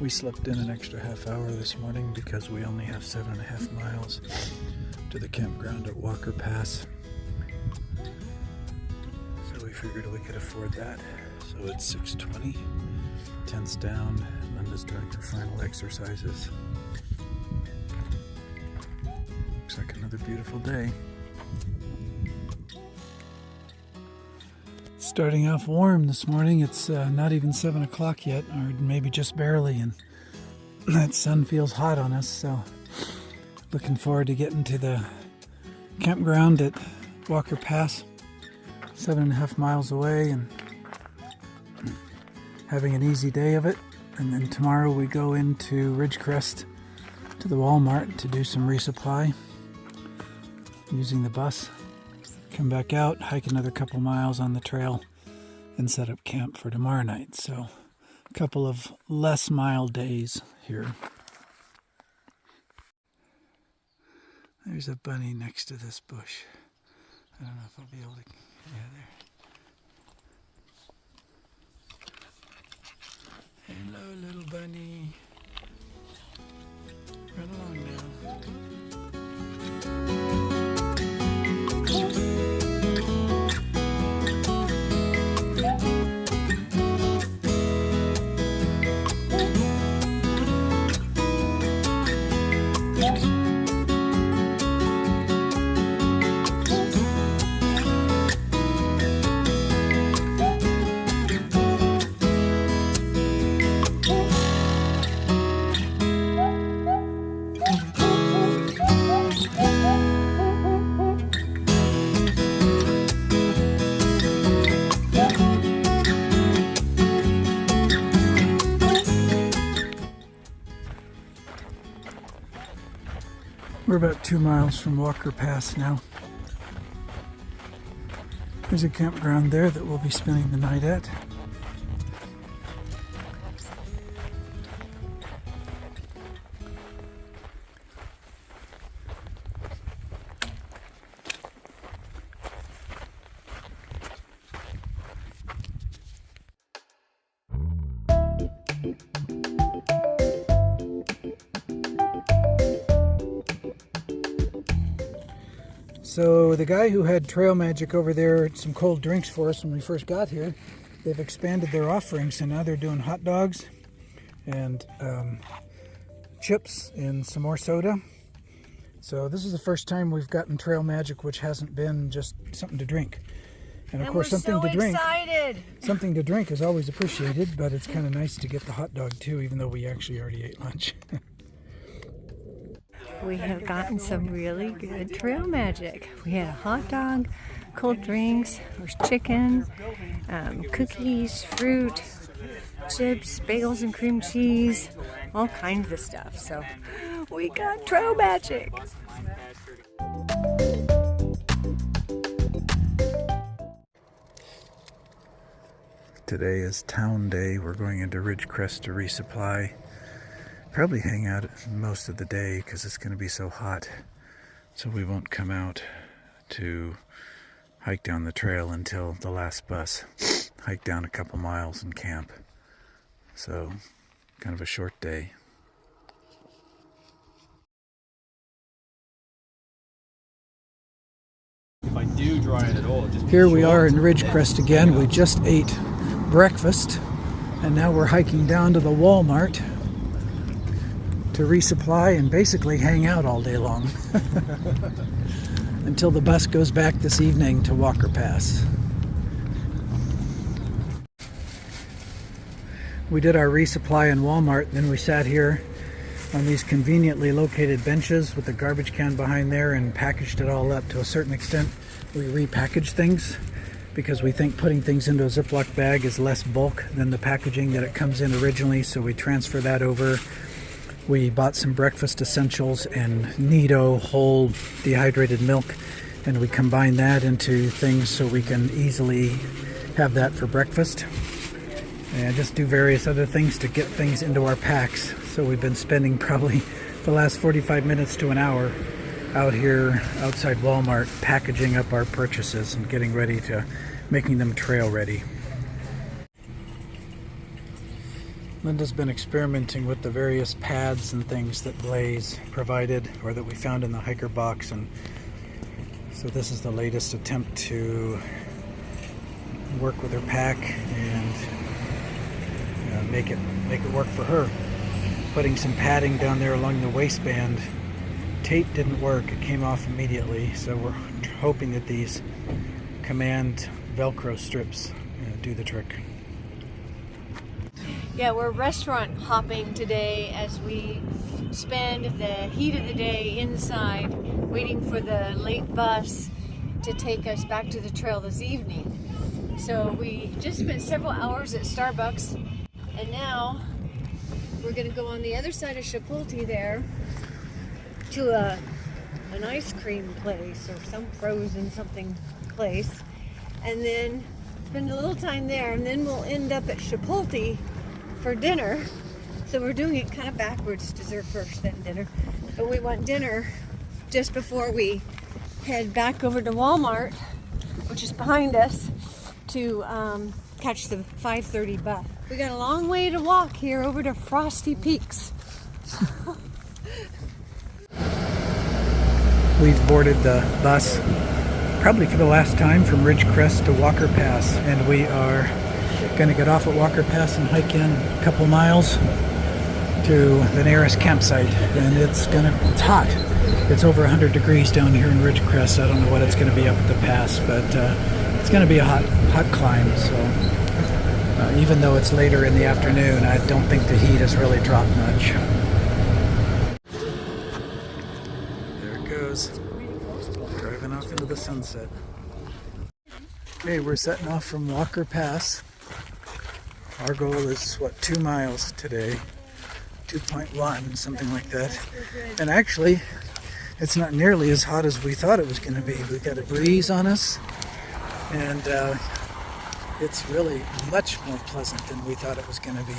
We slept in an extra half hour this morning because we only have 7.5 miles to the campground at Walker Pass. So we figured we could afford that. So it's 6:20, tents down, Linda's doing her final exercises. Looks like another beautiful day. Starting off warm this morning. It's not even 7 o'clock yet, or maybe just barely, and that sun feels hot on us, so looking forward to getting to the campground at Walker Pass, 7.5 miles away, and having an easy day of it. And then tomorrow we go into Ridgecrest to the Walmart to do some resupply using the bus. Come back out, hike another couple miles on the trail, and set up camp for tomorrow night. So a couple of less mild days here. There's a bunny next to this bush. I don't know if I'll be able to, yeah, there. Hello, little bunny. Run along now. We're about 2 miles from Walker Pass now. There's a campground there that we'll be spending the night at. So the guy who had Trail Magic over there had some cold drinks for us when we first got here. They've expanded their offerings, so now they're doing hot dogs and chips and some more soda. So this is the first time we've gotten Trail Magic which hasn't been just something to drink. And of course something to drink. Something to drink is always appreciated, but it's kind of nice to get the hot dog too, even though we actually already ate lunch. We have gotten some really good Trail Magic. We had a hot dog, cold drinks, there's chicken, cookies, fruit, chips, bagels and cream cheese, all kinds of stuff. So we got Trail Magic. Today is town day. We're going into Ridgecrest to resupply. Probably hang out most of the day because it's going to be so hot, so we won't come out to hike down the trail until the last bus. Hike down a couple miles and camp, so kind of a short day. If I do dry it at all, just here we are in Ridgecrest again. We just ate breakfast and now we're hiking down to the Walmart to resupply and basically hang out all day long until the bus goes back this evening to Walker Pass. We did our resupply in Walmart, then we sat here on these conveniently located benches with the garbage can behind there and packaged it all up. To a certain extent, we repackage things because we think putting things into a Ziploc bag is less bulk than the packaging that it comes in originally, so we transfer that over. We bought some breakfast essentials and Nido whole dehydrated milk, and we combine that into things so we can easily have that for breakfast. And just do various other things to get things into our packs. So we've been spending probably the last 45 minutes to an hour out here outside Walmart packaging up our purchases and getting ready to making them trail ready. Linda's been experimenting with the various pads and things that Blaze provided, or that we found in the hiker box, and so this is the latest attempt to work with her pack and make it work for her. Putting some padding down there along the waistband. Tape didn't work, it came off immediately, so we're hoping that these command Velcro strips do the trick. Yeah, we're restaurant hopping today as we spend the heat of the day inside waiting for the late bus to take us back to the trail this evening. So we just spent several hours at Starbucks, and now we're going to go on the other side of Chipotle there to an ice cream place or some frozen something place, and then spend a little time there, and then we'll end up at Chipotle for dinner. So we're doing it kind of backwards, dessert first then dinner, but we want dinner just before we head back over to Walmart, which is behind us, to catch the 5:30 bus. We got a long way to walk here over to Frosty Peaks. We've boarded the bus, probably for the last time, from Ridgecrest to Walker Pass, and we are going to get off at Walker Pass and hike in a couple miles to the nearest campsite. And it's hot. It's over 100 degrees down here in Ridgecrest. I don't know what it's going to be up at the pass, but it's going to be a hot climb. So even though it's later in the afternoon, I don't think the heat has really dropped much. Driving off into the sunset. Okay, we're setting off from Walker Pass. Our goal is 2 miles today, 2.1, something like that. And actually, it's not nearly as hot as we thought it was going to be. We've got a breeze on us, and it's really much more pleasant than we thought it was going to be,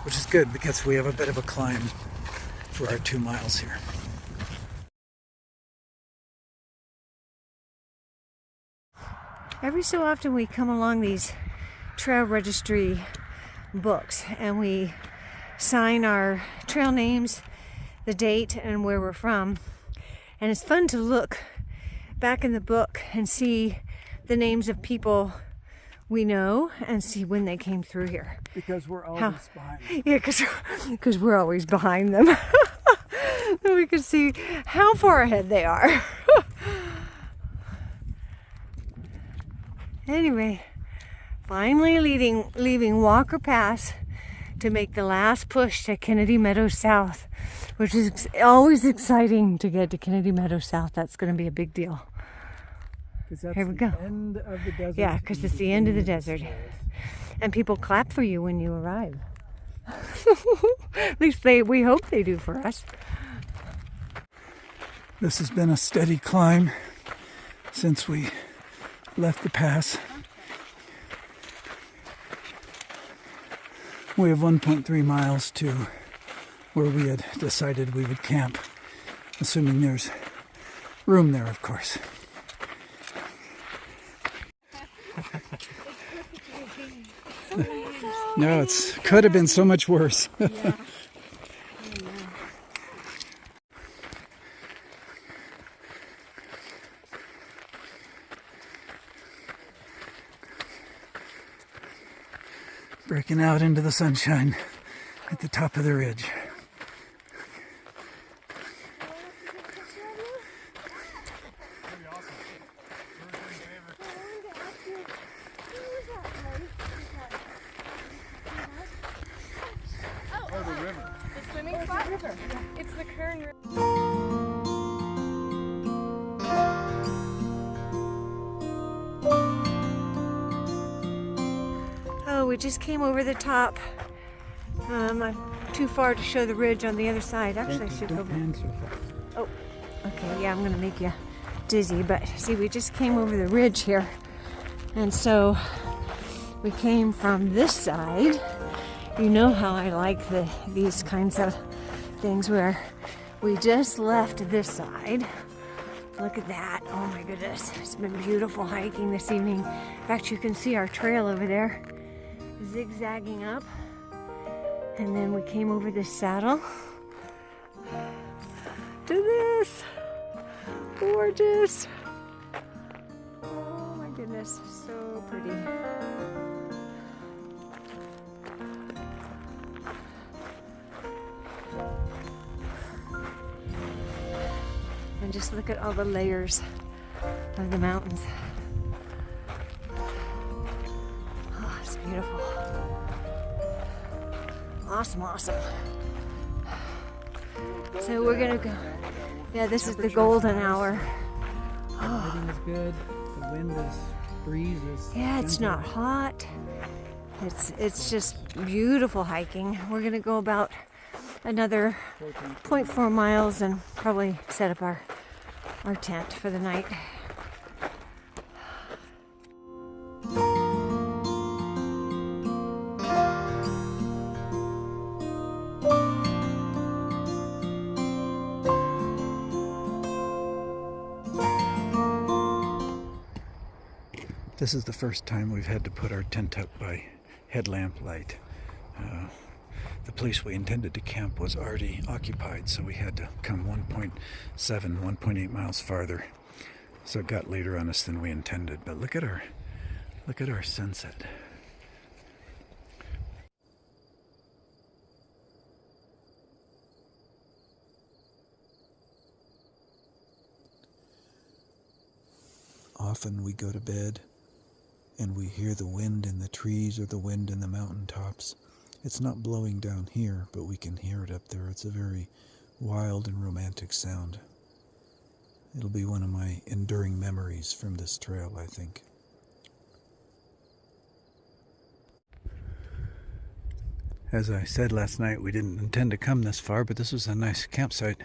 which is good because we have a bit of a climb for our 2 miles here. Every so often we come along these trail registry books and we sign our trail names, the date, and where we're from. And it's fun to look back in the book and see the names of people we know and see when they came through here. Because we're always behind them. Yeah, because we're always behind them. We can see how far ahead they are. Anyway, finally leaving Walker Pass to make the last push to Kennedy Meadows South, which is always exciting to get to Kennedy Meadows South. That's going to be a big deal. Here we go. End of the desert. Yeah, because it's the end of the desert. And people clap for you when you arrive. At least we hope they do for us. This has been a steady climb since we left the pass. We have 1.3 miles to where we had decided we would camp, assuming there's room there, of course. No, it could have been so much worse. Yeah. Breaking out into the sunshine at the top of the ridge. Oh, the river. The swimming spot? River. It's the Kern River. Oh, we just came over the top. I'm too far to show the ridge on the other side. Actually, I should go back. Oh, okay, yeah, I'm gonna make you dizzy, but see, we just came over the ridge here. And so we came from this side. You know how I like these kinds of things where we just left this side. Look at that. Oh my goodness. It's been beautiful hiking this evening. In fact, you can see our trail over there zigzagging up. And then we came over this saddle to this. Gorgeous. Oh my goodness, so pretty. And just look at all the layers of the mountains. Oh, it's beautiful. Awesome, awesome. So we're gonna go. Yeah, this is the golden hour. Everything is good. The wind is, breeze is. Yeah, it's gentle. not hot. It's just beautiful hiking. We're gonna go about another 0.4 miles and probably set up our tent for the night. This is the first time we've had to put our tent up by headlamp light. The place we intended to camp was already occupied, so we had to come 1.8 miles farther. So it got later on us than we intended. But look at our sunset. Often we go to bed and we hear the wind in the trees or the wind in the mountaintops. It's not blowing down here, but we can hear it up there. It's a very wild and romantic sound. It'll be one of my enduring memories from this trail, I think. As I said last night, we didn't intend to come this far, but this was a nice campsite.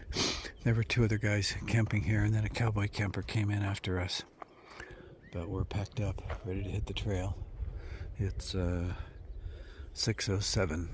There were 2 other guys camping here, and then a cowboy camper came in after us. But we're packed up, ready to hit the trail. It's 6:07.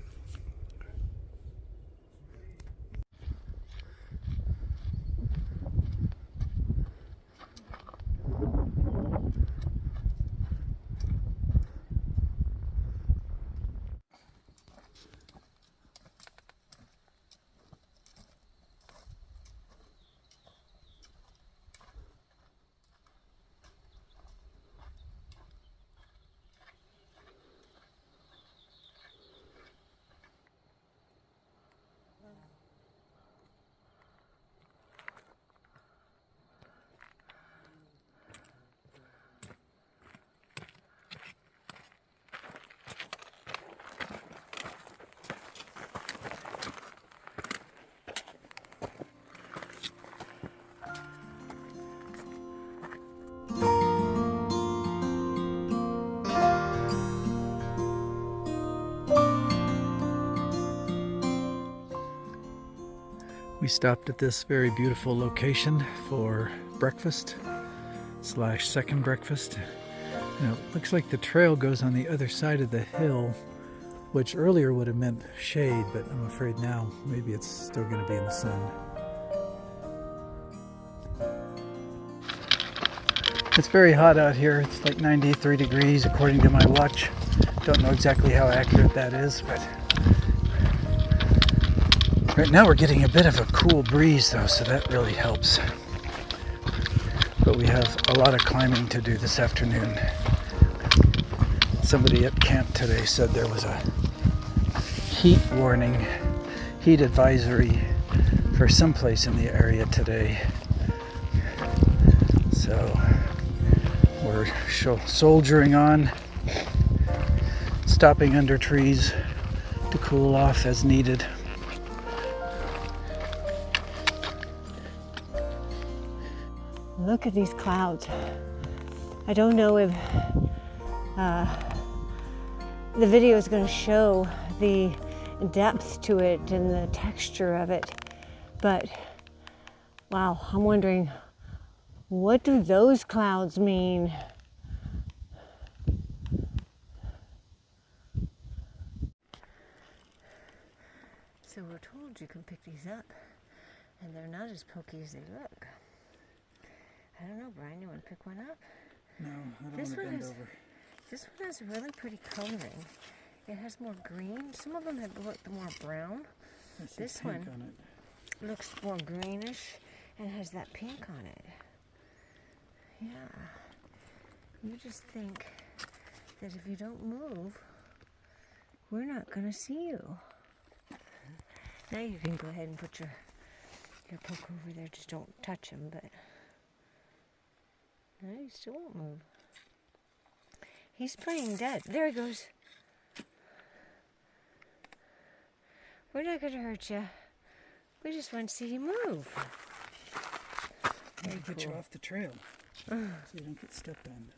We stopped at this very beautiful location for breakfast / second breakfast. You know, it looks like the trail goes on the other side of the hill, which earlier would have meant shade, but I'm afraid now maybe it's still going to be in the sun. It's very hot out here. It's like 93 degrees according to my watch. Don't know exactly how accurate that is, but right now we're getting a bit of a cool breeze though, so that really helps. But we have a lot of climbing to do this afternoon. Somebody at camp today said there was a heat warning, heat advisory for someplace in the area today. So we're soldiering on, stopping under trees to cool off as needed. Look at these clouds. I don't know if the video is going to show the depth to it and the texture of it, but wow, I'm wondering, what do those clouds mean? So we're told you can pick these up, and they're not as pokey as they look. I don't know, Brian, you want to pick one up? No, I don't want to bend over. This one has really pretty coloring. It has more green. Some of them have looked more brown. This pink one on it. looks more greenish and has that pink on it. Yeah. You just think that if you don't move, we're not going to see you. Now you can go ahead and put your poke over there. Just don't touch him, but no, he still won't move. He's playing dead. There he goes. We're not going to hurt you. We just want to see you move. Get you off the trail so you don't get stepped on.